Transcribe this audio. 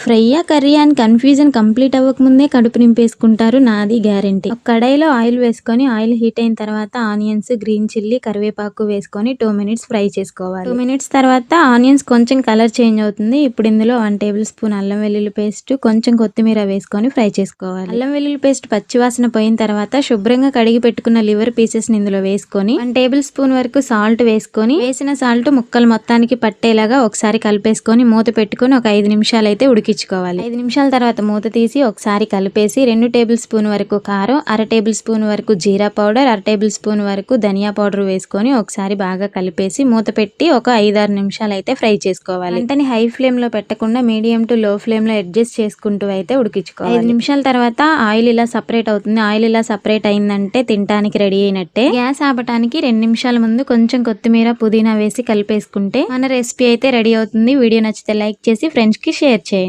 ఫ్రైయా curry అని confusion complete అవ్వకముందే కడుపు నింపేసుకుంటారు, నాది గ్యారెంటీ. ఒక కడాయిలో ఆయిల్ వేసుకొని ఆయిల్ హీట్ అయిన తర్వాత ఆనియన్స్, గ్రీన్ చిల్లీ, కరివేపాకు వేసుకొని 2 మినిట్స్ ఫ్రై చేసుకోవాలి. 2 మినిట్స్ తర్వాత ఆనియన్స్ కొంచెం కలర్ చేంజ్ అవుతుంది. ఇప్పుడు ఇందులో 1 టేబుల్ స్పూన్ అల్లం వెల్లుల్లి పేస్ట్, కొంచెం కొత్తిమీర వేసుకొని ఫ్రై చేసుకోవాలి. అల్లం వెల్లుల్లి పేస్ట్ పచ్చివాసన పోయిన తర్వాత శుభ్రంగా కడిగి పెట్టుకున్న లివర్ పీసెస్ ని ఇందులో వేసుకొని 1 టేబుల్ స్పూన్ వరకు సాల్ట్ వేసుకొని వేసిన సాల్ట్ ముక్కలు మొత్తానికి పట్టేలాగా ఒకసారి కలిపేసుకొని మూత పెట్టుకొని ఒక 5 నిమిషాలు అయితే ఉడికించుకోవాలి. 5 నిమిషాల తర్వాత మూత తీసి ఒకసారి కలిపేసి 2 టేబుల్ స్పూన్ వరకు కారం, 1/2 టేబుల్ స్పూన్ వరకు జీరా పౌడర్, 1/2 టేబుల్ స్పూన్ వరకు ధనియా పౌడర్ వేసుకొని ఒకసారి బాగా కలిపేసి మూత పెట్టి ఒక 5-6 నిమిషాలు అయితే ఫ్రై చేసుకోవాలి. వెంటనే హై ఫ్లేమ్ లో పెట్టకుండా మీడియం టు లో ఫ్లేమ్ లో అడ్జస్ట్ చేసుకుంటూ అయితే ఉడికించుకోవాలి. 5 నిమిషాల తర్వాత ఆయిల్ ఇలా సపరేట్ అవుతుంది. ఆయిల్ ఇలా సపరేట్ అయిందంటే తినడానికి రెడీ అయినట్టే. గ్యాస్ ఆపటానికి 2 నిమిషాల ముందు కొంచెం కొత్తిమీర, పుదీనా వేసి కలిపేసుకుంటే మన రెసిపీ అయితే రెడీ అవుతుంది. వీడియో నచ్చితే లైక్ చేసి ఫ్రెండ్స్ కి షేర్ చేయండి.